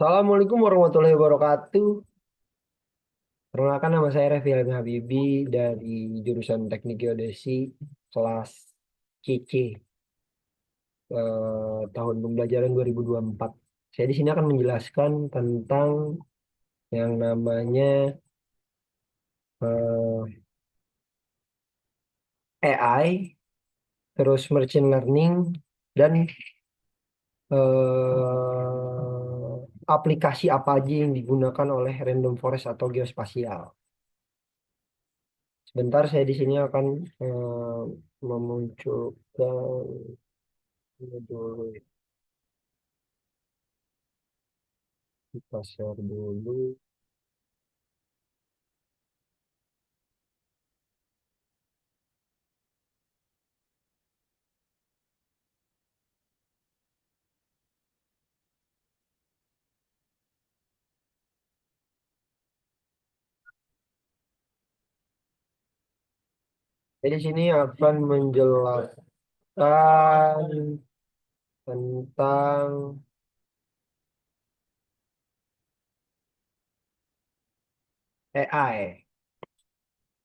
Assalamualaikum warahmatullahi wabarakatuh. Perkenalkan nama saya Revi Alvin Habibi dari jurusan Teknik Geodesi kelas CC tahun pembelajaran 2024. Saya di sini akan menjelaskan tentang yang namanya AI, terus machine learning dan aplikasi apa aja yang digunakan oleh random forest atau geospasial. Sebentar saya di sini akan memunculkan ini dulu, kita share dulu. Jadi sini akan menjelaskan tentang AI.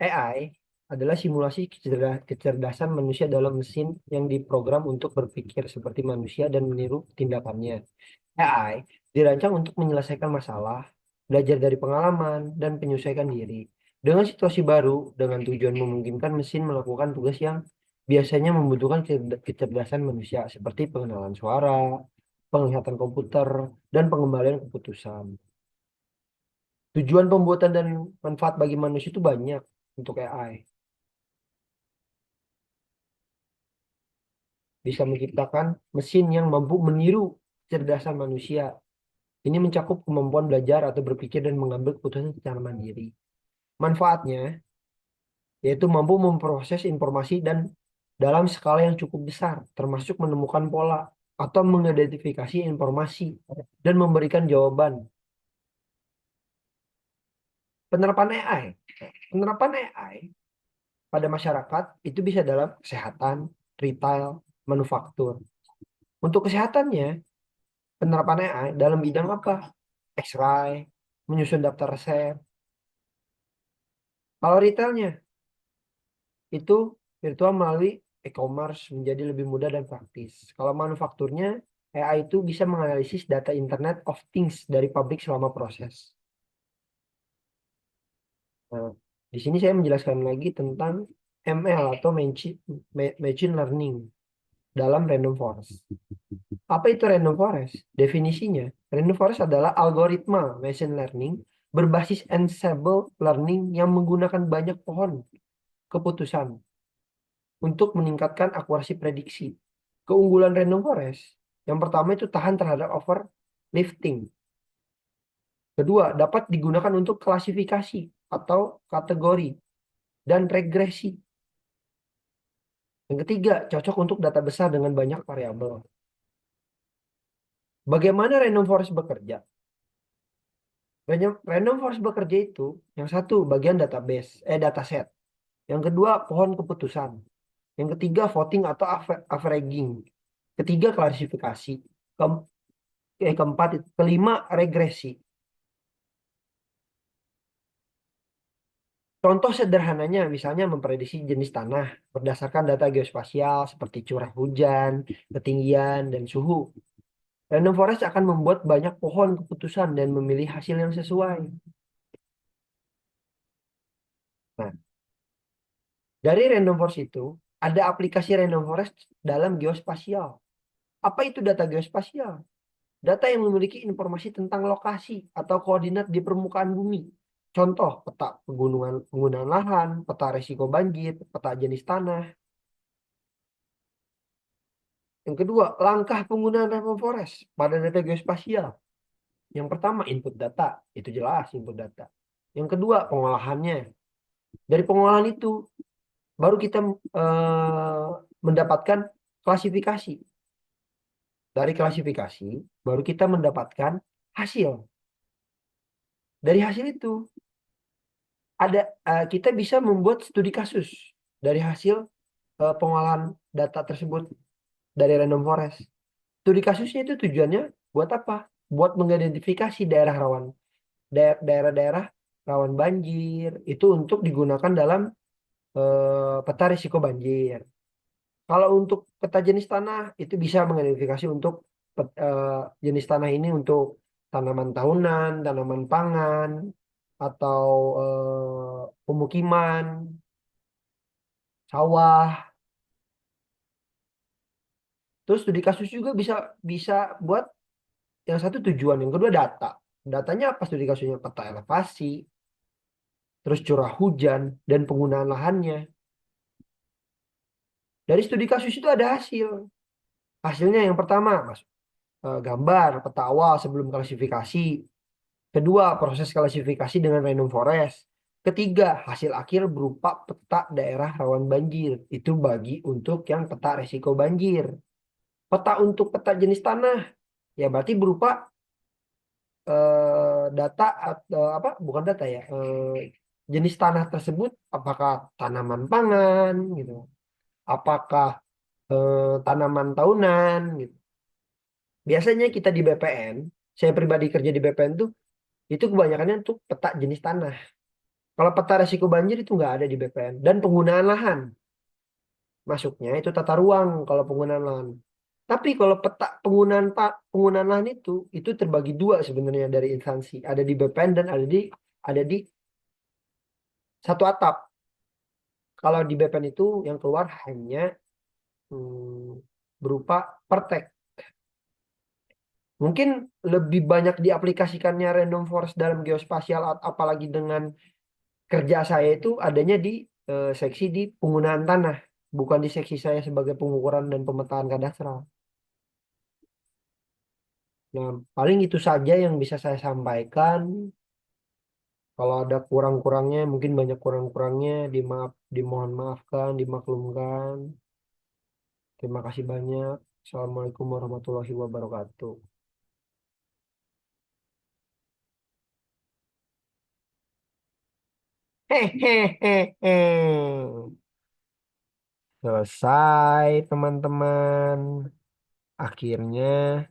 AI adalah simulasi kecerdasan manusia dalam mesin yang diprogram untuk berpikir seperti manusia dan meniru tindakannya. AI dirancang untuk menyelesaikan masalah, belajar dari pengalaman, dan menyesuaikan diri dengan situasi baru dengan tujuan memungkinkan mesin melakukan tugas yang biasanya membutuhkan kecerdasan manusia seperti pengenalan suara, penglihatan komputer, dan pengembalian keputusan. Tujuan pembuatan dan manfaat bagi manusia itu banyak untuk AI. Bisa menciptakan mesin yang mampu meniru kecerdasan manusia. Ini mencakup kemampuan belajar atau berpikir dan mengambil keputusan secara mandiri. Manfaatnya yaitu mampu memproses informasi dan dalam skala yang cukup besar, termasuk menemukan pola atau mengidentifikasi informasi dan memberikan jawaban. Penerapan AI. Penerapan AI pada masyarakat itu bisa dalam kesehatan, retail, manufaktur. Untuk kesehatannya, penerapan AI dalam bidang apa? X-ray, menyusun daftar resep. Kalau retailnya, itu virtual melalui e-commerce menjadi lebih mudah dan praktis. Kalau manufakturnya, AI itu bisa menganalisis data Internet of Things dari pabrik selama proses. Nah, di sini saya menjelaskan lagi tentang ML atau Machine Learning dalam Random Forest. Apa itu Random Forest? Definisinya, Random Forest adalah algoritma machine learning berbasis ensemble learning yang menggunakan banyak pohon keputusan untuk meningkatkan akurasi prediksi. Keunggulan Random Forest, yang pertama itu tahan terhadap overlifting. Kedua, dapat digunakan untuk klasifikasi atau kategori dan regresi. Yang ketiga, cocok untuk data besar dengan banyak variabel. Bagaimana Random Forest bekerja? Random Forest bekerja itu, yang satu bagian database, dataset. Yang kedua, pohon keputusan. Yang ketiga, voting atau averaging. Ketiga, klasifikasi. Keempat, kelima, regresi. Contoh sederhananya, misalnya memprediksi jenis tanah berdasarkan data geospasial seperti curah hujan, ketinggian, dan suhu. Random Forest akan membuat banyak pohon keputusan dan memilih hasil yang sesuai. Nah, dari Random Forest itu, ada aplikasi Random Forest dalam geospasial. Apa itu data geospasial? Data yang memiliki informasi tentang lokasi atau koordinat di permukaan bumi. Contoh, peta penggunaan lahan, peta risiko banjir, peta jenis tanah. Yang kedua, langkah penggunaan Random Forest pada data geospasial. Yang pertama, input data. Itu jelas input data. Yang kedua, pengolahannya. Dari pengolahan itu, baru kita mendapatkan klasifikasi. Dari klasifikasi, baru kita mendapatkan hasil. Dari hasil itu, kita bisa membuat studi kasus dari hasil pengolahan data tersebut dari Random Forest. Studi kasusnya itu tujuannya buat apa? buat mengidentifikasi daerah rawan daerah-daerah rawan banjir itu untuk digunakan dalam peta risiko banjir. Kalau untuk peta jenis tanah itu bisa mengidentifikasi untuk jenis tanah ini untuk tanaman tahunan, tanaman pangan, atau pemukiman, sawah. Terus studi kasus juga bisa bisa buat yang satu tujuan, yang kedua data. Datanya apa studi kasusnya? Peta elevasi, terus curah hujan, dan penggunaan lahannya. Dari studi kasus itu ada hasil. Hasilnya yang pertama, Mas, gambar peta awal sebelum klasifikasi. Kedua, proses klasifikasi dengan random forest. Ketiga, hasil akhir berupa peta daerah rawan banjir. Itu bagi untuk yang peta resiko banjir. Peta untuk peta jenis tanah, ya berarti berupa data atau apa? Bukan data ya. Jenis tanah tersebut, apakah tanaman pangan, gitu, apakah tanaman tahunan, gitu. Biasanya kita di BPN, saya pribadi kerja di BPN tuh, itu kebanyakannya untuk peta jenis tanah. Kalau peta resiko banjir itu nggak ada di BPN. Dan penggunaan lahan. Masuknya itu tata ruang kalau penggunaan lahan. Tapi kalau peta penggunaan lahan itu terbagi dua sebenarnya dari instansi. Ada di BPN dan ada di satu atap. Kalau di BPN itu yang keluar hanya berupa pertek. Mungkin lebih banyak diaplikasikannya random forest dalam geospasial apalagi dengan kerja saya itu adanya di seksi di penggunaan tanah, bukan di seksi saya sebagai pengukuran dan pemetaan kadastral. Nah, paling itu saja yang bisa saya sampaikan. Kalau ada kurang-kurangnya, mungkin banyak kurang-kurangnya, dimohon maafkan, dimaklumkan. Terima kasih banyak. Assalamualaikum warahmatullahi wabarakatuh. Hehehe. Selesai, teman-teman. Akhirnya.